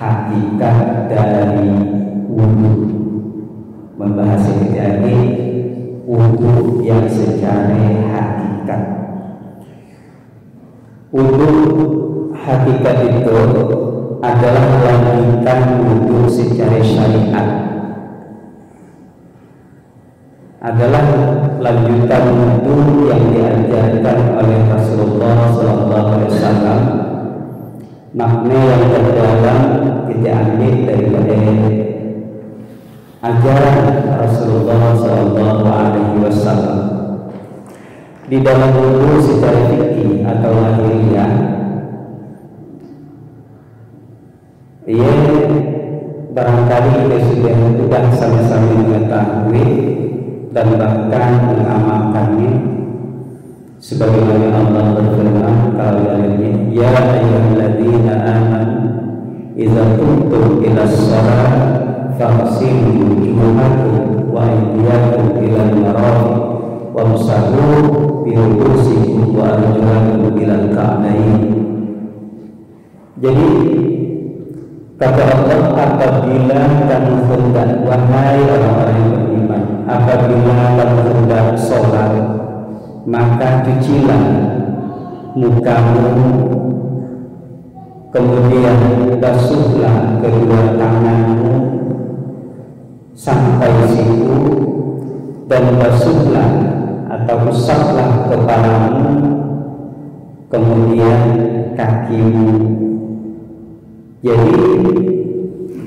hakikat dari wudu. Membahas lagi wudu yang secara hakikat. Wudu hakikat itu adalah lanjutan wudu secara syariat, adalah lanjutan wudu yang diajarkan oleh Rasulullah SAW. Makna yang terdalam kita ambil daripada ajaran Rasulullah SAW. Di dalam wudu secara fikih atau lahiriah, ia barangkali kita sudah sama-sama mengetahui dan bahkan mengamalkannya, sebagaimana Allah berfirman kalau dalilnya, ya ayyuhalladzina amanu idza qumtum ila shalah faghsilu wujuhakum wa aydiyakum ila al-marafiq wamsahu bi ru'usikum wa arjulakum ila al-ka'bayn. Jadi kata Allah, apabila kamu hendak, wahai orang-orang yang beriman, apabila kamu hendak sholat, maka cucilah mukamu, kemudian basuhlah kedua tanganmu sampai siku, dan basuhlah atau usaplah kepalamu, kemudian kakimu. Jadi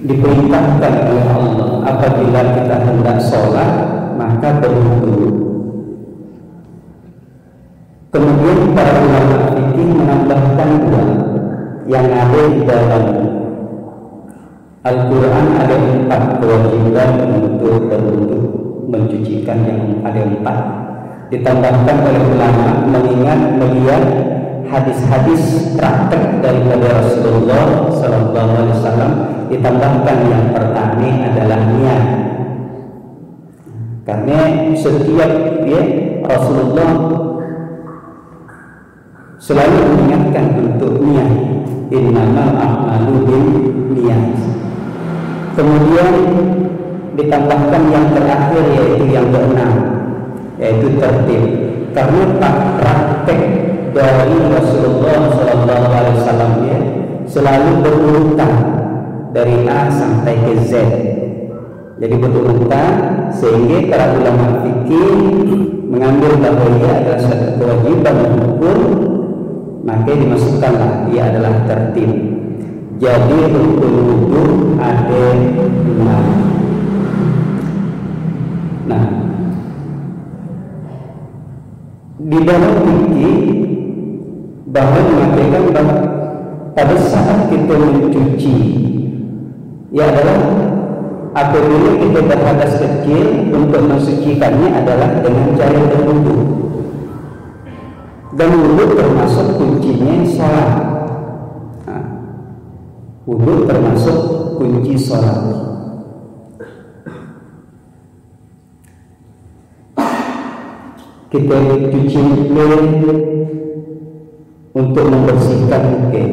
diperintahkan oleh Allah apabila kita hendak sholat maka berwudu. Kemudian para ulama fikih menambahkan dua yang ada di dalam Al-Quran, ada 4 kewajiban untuk berwudu, mencucikan yang ada 4. Ditambahkan oleh ulama mengingat melihat hadis-hadis praktek daripada Rasulullah SAW. Ditambahkan yang pertama adalah niat, karena setiap Rasulullah selalu mengingatkan untuk niat, innamal a'malu binniyat. Kemudian ditambahkan yang terakhir, yaitu yang ke-6, yaitu tertib, karena praktek dari Rasulullah SAW selalu berurutan dari A sampai ke Z. Jadi berurutan sehingga para ulama fikih mengambil bahwa ia adalah satu kewajiban hukum, maka dimasukkanlah ia adalah tertib. Jadi rukun wudu ada 6. Nah, di dalam fikih bahwa mengatakan bahwa pada saat kita mencuci, ia adalah apabila kita berhadas kecil, untuk mensucikannya adalah dengan cara berwudu. Dan wudu termasuk kuncinya sholat. Wudu termasuk kunci sholat. Kita cuci muka untuk membersihkan muka,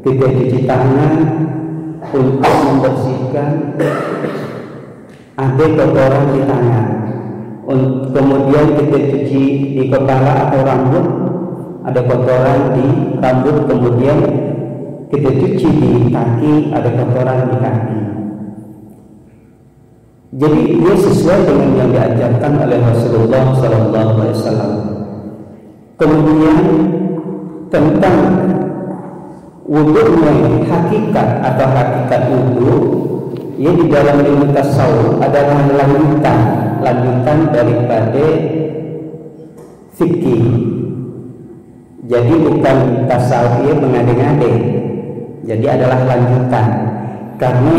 kita cuci tangan untuk membersihkan ada kotoran di tangan. Kemudian kita cuci di kepala atau rambut, ada kotoran di rambut. Kemudian kita cuci di kaki, ada kotoran di kaki. Jadi dia sesuai dengan yang diajarkan oleh Rasulullah SAW. Kemudian tentang wudunya hakikat atau hakikat wudu, ia di dalam ilmu tasawuf adalah lanjutan daripada fikih. Jadi bukan tasawuf ia mengade-ngade, jadi adalah lanjutan, karena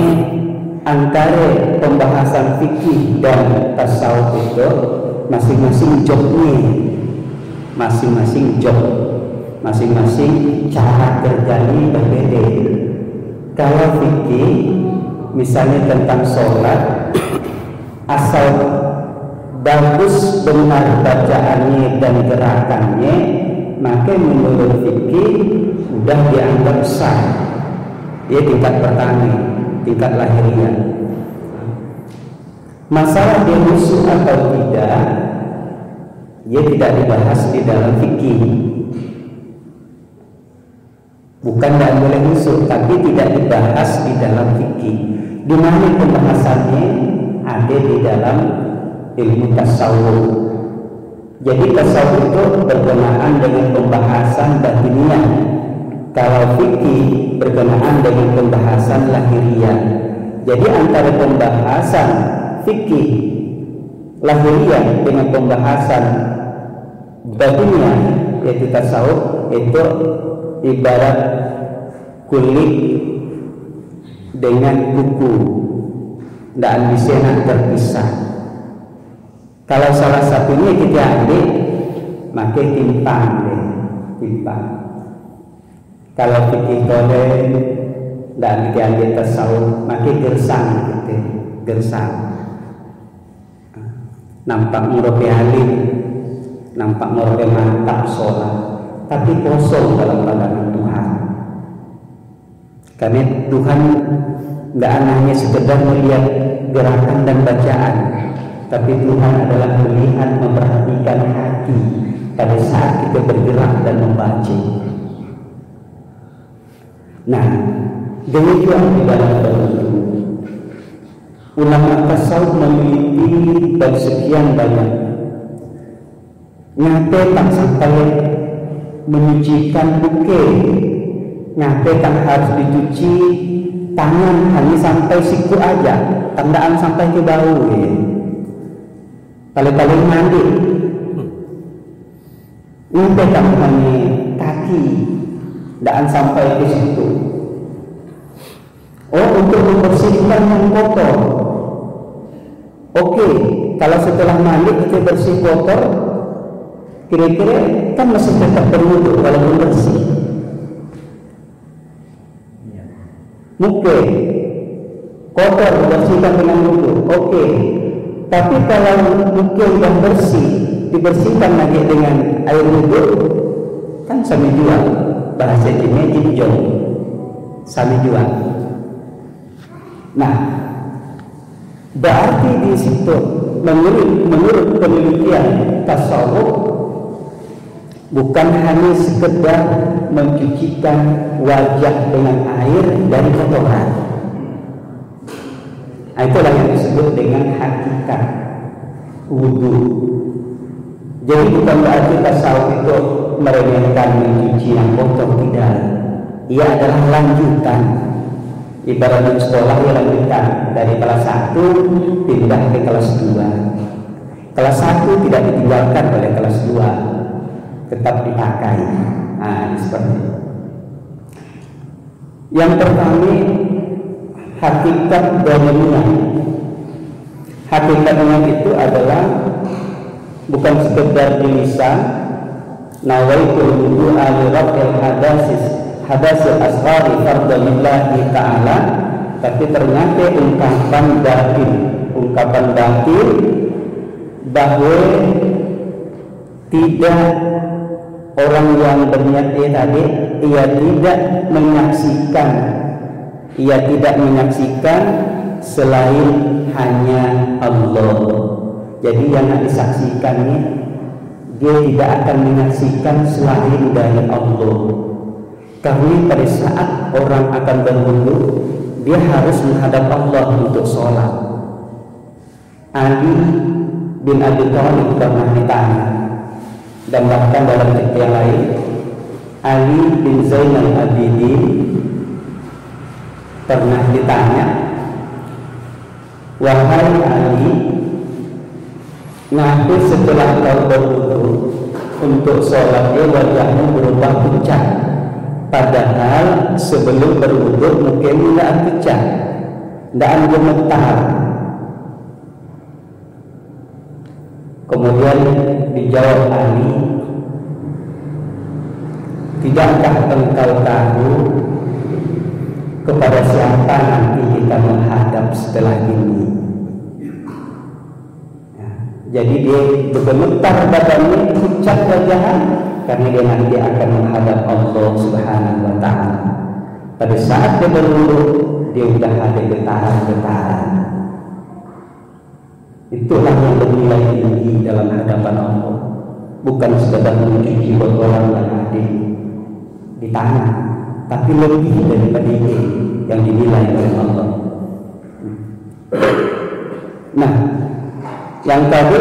antara pembahasan fikih dan tasawuf itu masing-masing jobnya, masing-masing cara kerjanya berbeda. Kalau fikih misalnya tentang sholat, asal bagus benar bacaannya dan gerakannya, maka menurut fikih sudah dianggap sah. Dia tingkat pertama, tingkat lahiriah. Masalah dia khusyuk atau tidak, dia tidak dibahas di dalam fikih. Bukan tidak boleh khusyuk, tapi tidak dibahas di dalam fikih. Di mana pembahasannya ada di dalam ilmu tasawuf. Jadi tasawuf itu berkenaan dengan pembahasan batiniah. Kalau fikih berkenaan dengan pembahasan lahiriah. Jadi antara pembahasan fikih lahiriah dengan pembahasan batiniah yaitu tasawuf itu ibarat kulit dengan kuku, dan bisa terpisah. Kalau salah satunya kita ambil, maka timpang deh, timpang. Kalau fikih boleh dan kita ambil tasawuf, maka gersang kita, gersang. Nampak murope alim, nampak murope mantap sholat, tapi kosong dalam pandangan Tuhan. Karena Tuhan tidak hanya sekedar melihat gerakan dan bacaan, tapi Tuhan adalah melihat, memperhatikan hati pada saat kita bergerak dan membaca. Nah, demikian di dalam bentuk ulama tasawuf memiliki dan sekian banyak. Nyate tak sampai menyucikan buke, nyate tak harus dicuci tangan hanya sampai siku aja, tandaan sampai ke bau ya. Kali-kali mandi nyate tak hanya kaki, dan sampai ke situ. Oh, untuk membersihkan yang kotor. Oke, kalau setelah mandi kita bersih kotor, kira-kira kan masih tetap berwudu walaupun bersih. Mungkin kotor dibersihkan dengan wudu. Oke. Tapi kalau mungkin yang bersih dibersihkan lagi dengan air wudu, kan sama juga bahasa kimia jinjong. Sama juga. Nah, berarti di situ menurut penelitian tasawuf bukan hanya sekedar mencucikan wajah dengan air dari kotoran. Itulah yang disebut dengan hakikat wudu. Jadi bukan berarti tasawuf itu meremehkan mencuci yang kotor, tidak. Ia adalah lanjutan. Ibarat di sekolah ia lanjutan dari kelas 1 pindah ke kelas 2. Kelas 1 tidak ditinggalkan oleh kelas 2, tetap dipakai. Nah, seperti itu. Yang pertama, hakikat dunia. Hakikatnya itu adalah bukan sekedar di lisan, nawaitul wudu'a li raf'il hadasil ashari fardalillahi ta'ala, tapi ternyata ungkapan batin bahwa tidak orang yang berniat tadi ia tidak menyaksikan selain hanya Allah. Jadi yang disaksikannya dia tidak akan menyaksikan selain dari Allah. Karena pada saat orang akan berwudu, dia harus menghadap Allah untuk sholat. Ali bin Abi Thalib pernah ditanya, dan bahkan dalam cerita yang lain, Ali bin Zainal Abidin pernah ditanya, wahai Ali, ngaku setelah kau berwudu untuk sholatnya wajahmu berubah pucat, padahal sebelum berwudu mungkin tidak pucat, tidak gemetar. Kemudian dijawab Ali, tidakkah engkau tahu kepada siapa nanti kita menghadap setelah ini? Jadi dia bergemetar badannya, pucat wajahnya, karena dia nanti akan menghadap Allah Subhanahu wa ta'ala. Pada saat dia berwudu, dia sudah ada getaran-getaran. Itulah yang bernilai tinggi dalam hadapan Allah. Bukan sekedar mencuci kotoran yang ada di tangan, tapi lebih daripada itu yang dinilai oleh Allah. Nah, yang tadi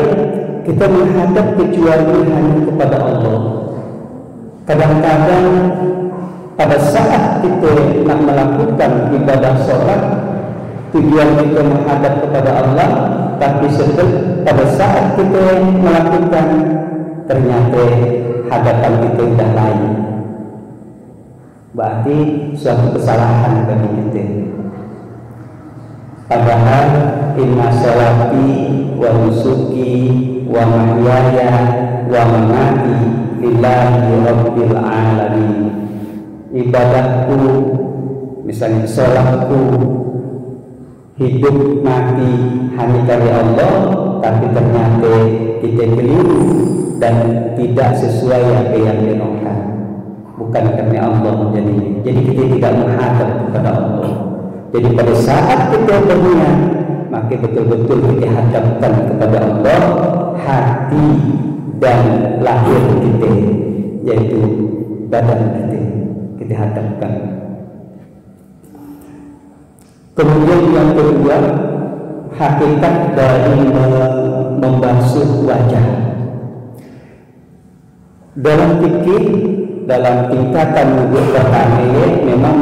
kita menghadap kecuali hanya kepada Allah. Kadang-kadang pada saat kita nak melakukan ibadah sholat, tujuan kita menghadap kepada Allah, tapi pada saat kita melakukan, ternyata hadapan kita sudah lain. Berarti suatu kesalahan bagi kita. Padahal inna sholati wa nusuki wa mahyaya wa mamati lillahi rabbil alamin. Ibadahku, misalnya sholatku, hidup mati hanya dari Allah, tapi ternyata kita keliru dan tidak sesuai apa yang diinginkan, bukan karena Allah menjadinya. Jadi kita tidak menghadap kepada Allah. Jadi pada saat kita berniat, maka betul-betul kita hadapkan kepada Allah hati dan lahir kita, yaitu badan kita hadapkan. Kemudian yang kedua, hakikat dari membasuh wajah. Dalam fikih, dalam tingkatan wudu pertama, memang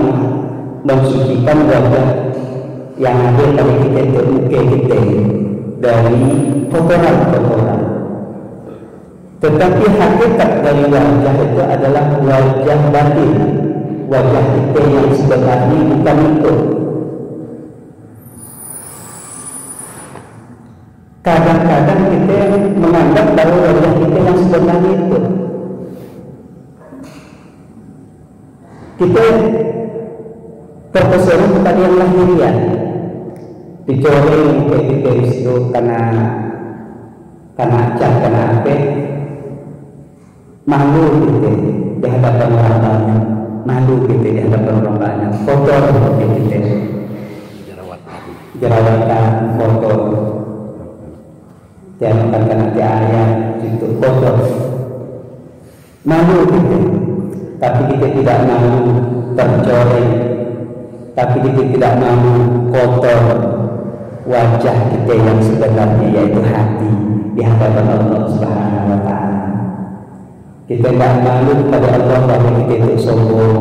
mensucikan wajah yang ada pada kita, muka kita, dari kotoran-kotoran. Tetapi hakikat dari wajah itu adalah wajah batin, wajah kita yang sebenarnya bukan itu. Kadang-kadang kita menganggap bahwa wajah kita yang sebenarnya itu. Kita terpesona kepada yang lahiriah, dicoreng kita itu karena cat, karena apa? Malu kita di hadapan orang banyak, malu kita di hadapan orang banyak, kotor kita, jerawatan kotor, jangan karena ayat itu kotor, malu kita. Tapi kita tidak malu tercoreng, tapi kita tidak malu kotor wajah kita yang sebenarnya, yaitu hati di hadapan Allah Subhanahu wa Ta'ala. Kita tidak malu kepada Allah bahwa kita itu sombong,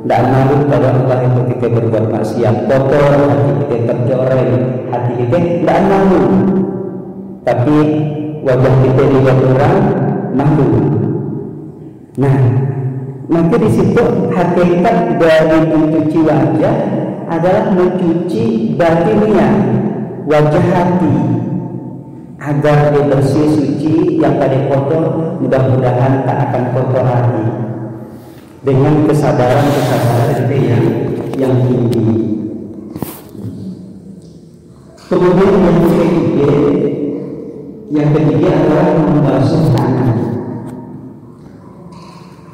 tidak malu kepada Allah itu kita berbuat maksiat, kotor hati kita, tercoreng hati kita, tidak malu. Tapi wajah kita dilihat orang, malu. Nah, maka di situ hakikat dari mencuci wajah adalah mencuci batinnya, wajah hati, agar dia bersih suci. Yang tadi kotor, mudah-mudahan tak akan kotor hati, dengan kesadaran itu yang tinggi. Kemudian yang ketiga adalah membasuh tangan.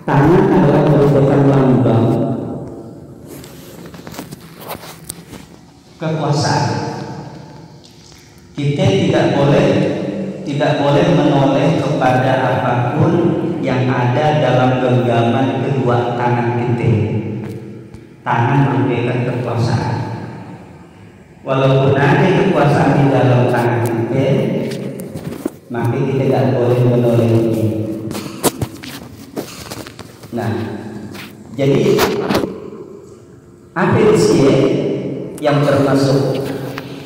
Tangan adalah merupakan lambang kekuasaan. Kita tidak boleh menoleh kepada apapun yang ada dalam genggaman kedua tangan kita. Tangan merupakan kekuasaan. Walaupun ada kekuasaan di dalam tangan kita, maka kita tidak boleh menoleh ini. Nah, jadi apa sih yang termasuk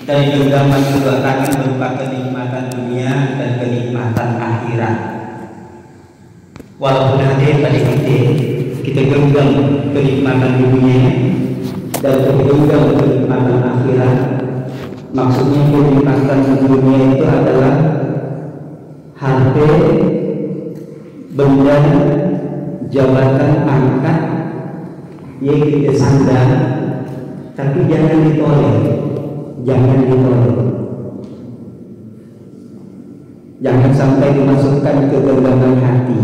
dari genggaman kedua tangan berupa kenikmatan dunia dan kenikmatan akhirat? Walaupun ada pada kita genggam kenikmatan dunia dan kita genggam kenikmatan akhirat. Maksudnya kenikmatan dunia itu adalah harta, benda, jabatan, pangkat yang kita sandang, tapi jangan ditolak, jangan sampai dimasukkan ke genggaman hati.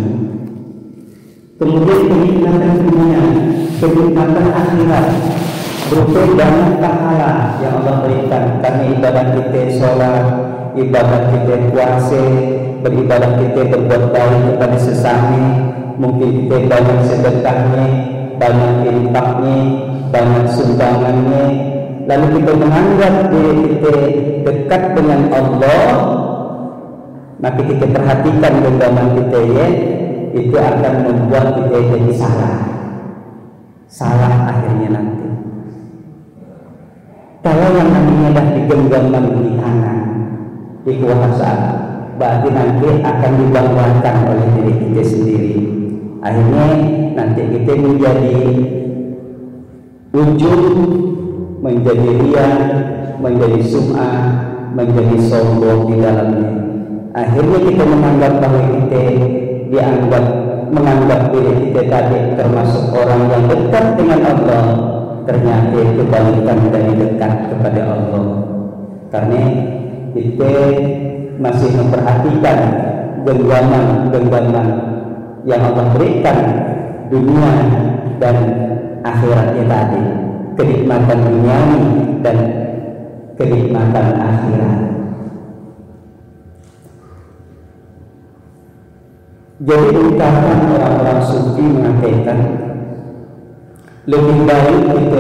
Kemudian kenikmatan dunia, kenikmatan akhirat, berupa banyak pahala yang Allah berikan karena ibadah kita sholat, ibadah kita puasa, beribadah kita berbuat baik kepada sesama, mungkin kita banyak sedekahnya, banyak infaknya, banyak sumbangannya, lalu kita menganggap diri kita dekat dengan Allah, maka kita perhatikan genggaman kita ya, itu akan membuat kita jadi salah akhirnya nanti. Kalau yang namanya dah digenggaman di tangan, dikuasai, berarti nanti akan dibanggakan oleh diri kita sendiri. Akhirnya nanti kita menjadi ujub, menjadi riya, menjadi sum'ah, menjadi sombong di dalamnya. Akhirnya kita menganggap bahwa kita menganggap diri kita tadi termasuk orang yang dekat dengan Allah, ternyata kebalikan dari dekat kepada Allah. Karena kita masih memperhatikan genggaman yang Allah berikan dunia dan akhiratnya tadi, kenikmatan duniawi dan kenikmatan akhirat. Jadi ungkapan orang-orang sufi mengatakan lebih baik kita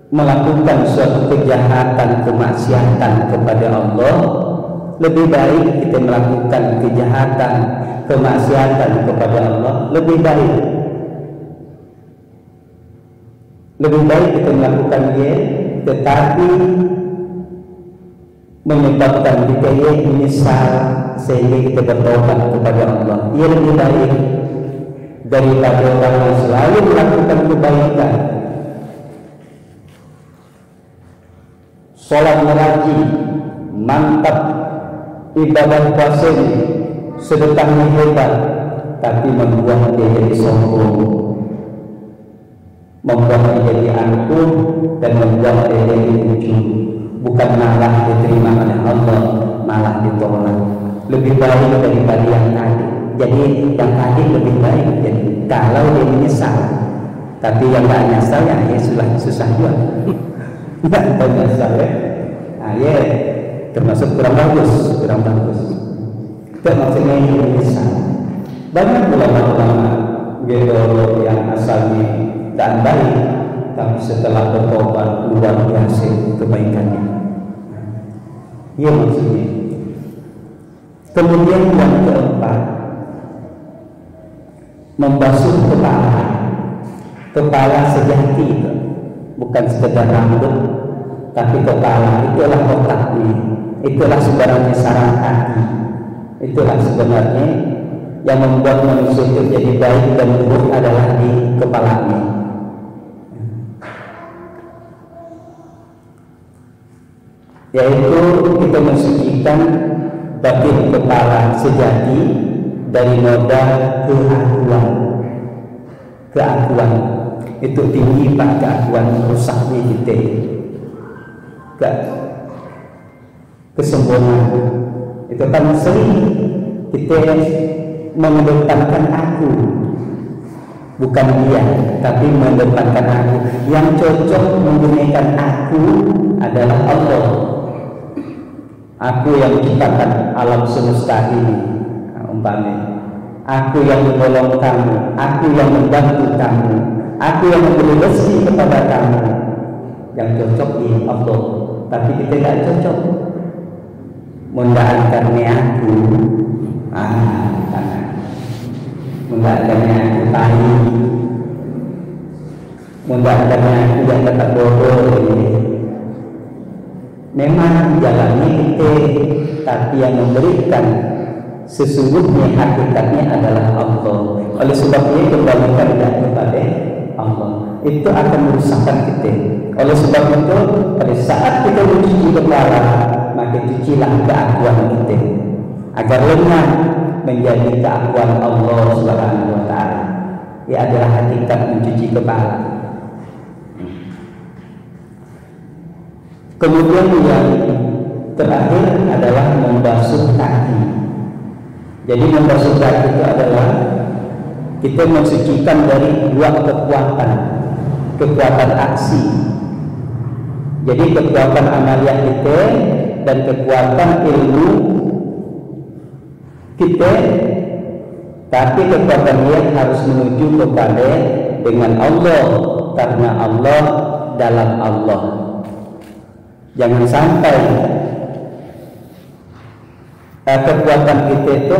melakukan suatu kejahatan, kemaksiatan kepada Allah, lebih baik kita melakukan kejahatan, kemaksiatan kepada Allah, lebih baik kita melakukan dia, tetapi menyebabkan kita menyesal sehingga kita bertobat kepada Allah. Ia lebih baik daripada orang yang selalu melakukan kebaikan, sholat rajin, mantap, ibadah puasa, sedekahnya hebat, tapi membuat dia jadi sombong, membuat dia jadi angkuh, dan membuat dia jadi ujub. Bukan malah diterima oleh Allah, malah ditolak. Lebih baik daripada yang tadi. Jadi yang tadi lebih baik. Jadi kalau dia menyesal, tapi yang tak menyesal ya susah juga. Tidak menyesal ya. Nah, ya termasuk kurang bagus. Itu maksudnya yang menyesal. Banyak ulama-ulama geologi yang asalnya tak baik, tapi setelah bertobat luar biasa kebaikannya. Iya maksudnya. Kemudian yang keempat, membasuh kepala sejati itu bukan sekedar rambut, tapi kepala. Itulah otaknya, itulah sebenarnya saraf hati, itulah sebenarnya yang membuat manusia itu jadi baik dan buruk adalah di kepalanya. Yaitu kita mensucikan batin kepala sejati dari noda keakuan. Itu tinggi pada keakuan, rusaknya kita, kesombongan. Itu kan sering kita mengedepankan aku, bukan dia, tapi mengedepankan aku. Yang cocok menggunakan aku adalah Allah. Aku yang menciptakan alam semesta ini, umpamanya. Aku yang menolong kamu, aku yang membantu kamu, aku yang memberi rezeki kepada kamu. Yang cocok ini Allah, tapi kita tidak cocok. Mendaankannya aku, mendaankannya aku tahi, mendaankannya aku yang tetap bodoh ini. Memang jalannya kita, tapi yang memberikan sesungguhnya hakikatnya adalah Allah. Oleh sebab itu kembalikan kepada Allah. Itu akan merusakkan kita. Oleh sebab itu pada saat kita mencuci kepala, maka cucilah keakuan kita agar lengan menjadi keakuan Allah Subhanahu wa taala. Ia adalah hakikat mencuci kepala. Kemudian yang terakhir adalah membasuh kaki. Jadi membasuh kaki itu adalah kita mensucikan dari dua kekuatan aksi. Jadi kekuatan amaliyah kita dan kekuatan ilmu kita, tapi kekuatannya harus menuju kepada dengan Allah, karena Allah dalam Allah. Jangan sampai kekuatan kita itu,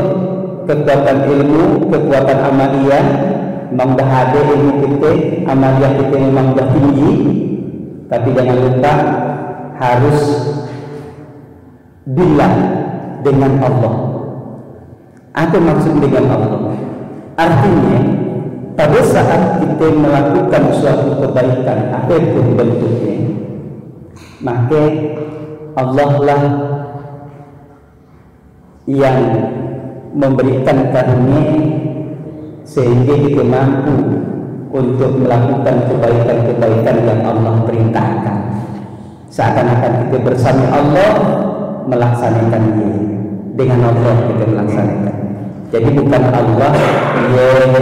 kekuatan ilmu, kekuatan amaliyah, membahagia ilmu kita, amaliyah kita memang tinggi, tapi jangan lupa harus billah dengan Allah. Apa maksud dengan Allah? Artinya pada saat kita melakukan suatu kebaikan apapun bentuknya, maka Allah lah yang memberikan karunia sehingga kita mampu untuk melakukan kebaikan-kebaikan yang Allah perintahkan. Seakan-akan kita bersama Allah melaksanakannya, dengan Allah kita melaksanakan. Jadi bukan Allah yang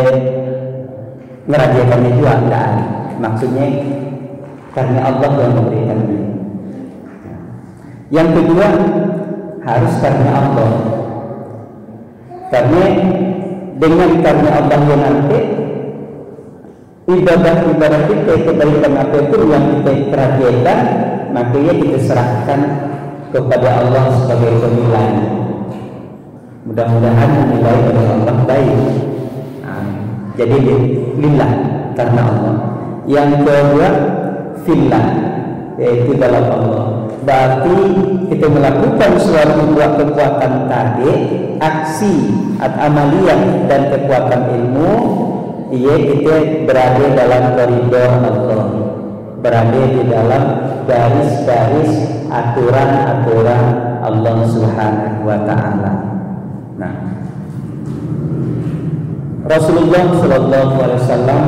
ngerajakannya juga, enggak. Maksudnya karena Allah yang memberikannya. Yang kedua, harus karena Allah. Karena dengan karena Allah yang nanti ibadah-ibadah kita, kebaikan apa itu yang kita kerjakan, makanya kita serahkan kepada Allah sebagai penilai. Mudah-mudahan menilai oleh Allah baik. Jadi lillah, karena Allah. Yang kedua, fillah, yaitu dalam Allah. Berarti kita melakukan suatu buah kekuatan tadi, aksi atau amaliyah dan kekuatan ilmu, kita berada dalam koridor Allah, berada di dalam garis-garis aturan-aturan Allah Subhanahu wa Ta'ala. Nah, Rasulullah Sallallahu Alaihi Wasallam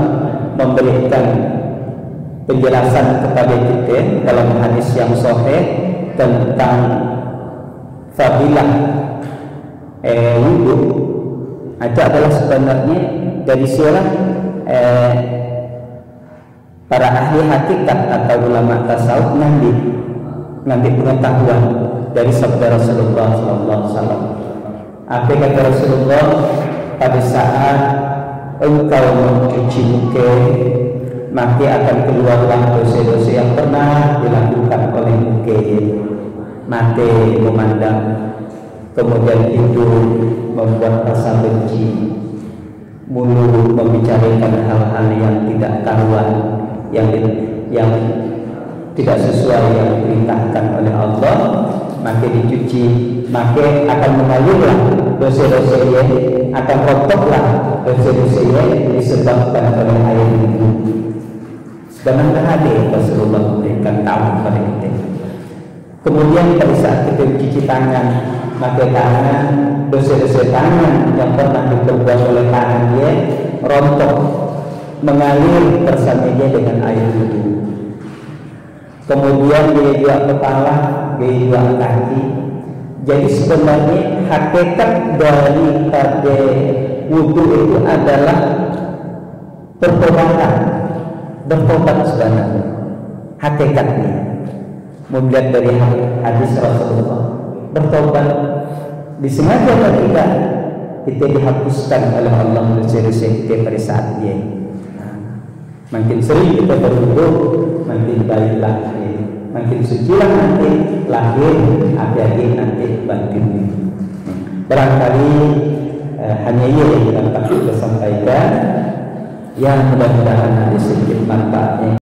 memberikan penjelasan kepada kita dalam hadis yang sahih tentang fadilah wudhu. Itu adalah sebenarnya dari sirah para ahli hakikat atau ulama tasawuf ngambil pengetahuan dari sabda Rasulullah Sallallahu Alaihi Wasallam. Apa kata Rasulullah? Pada saat engkau mencuci muka, maka akan keluarlah dosa-dosa yang pernah dilakukan oleh muka. Mata memandang, kemudian itu membuat rasa benci, mulut membicarakan hal-hal yang tidak karuan, yang tidak sesuai yang diperintahkan oleh Allah, maka dicuci, maka akan mengalirlah dosa-dosanya, akan rontoklah dosa-dosanya disebabkan oleh air itu. Sedangkan hadir Rasulullah memberikan tahu kepada kita. Kemudian pada saat kita mencuci tangan, maka tangan, dosa-dosa tangan yang pernah diperbuat oleh tangan dia rontok, mengalir bersama dia dengan air itu. Kemudian dia juga kepala, dia juga kaki. Jadi sebenarnya hakikat daripada wudhu itu adalah pertobatan, bertobat sebenarnya. Hakikatnya, melihat dari hadis Rasulullah, bertobat disengaja atau tidak, kita dihapuskan oleh Allah dosa-dosa kita pada saat dia. Makin sering kita berwudhu, makin baiklah, makin sucilah nanti lahir, hati-hati nanti batinnya. Barangkali hanya ini yang dapat kita sampaikan. Ya, mudah-mudahan ada sedikit manfaatnya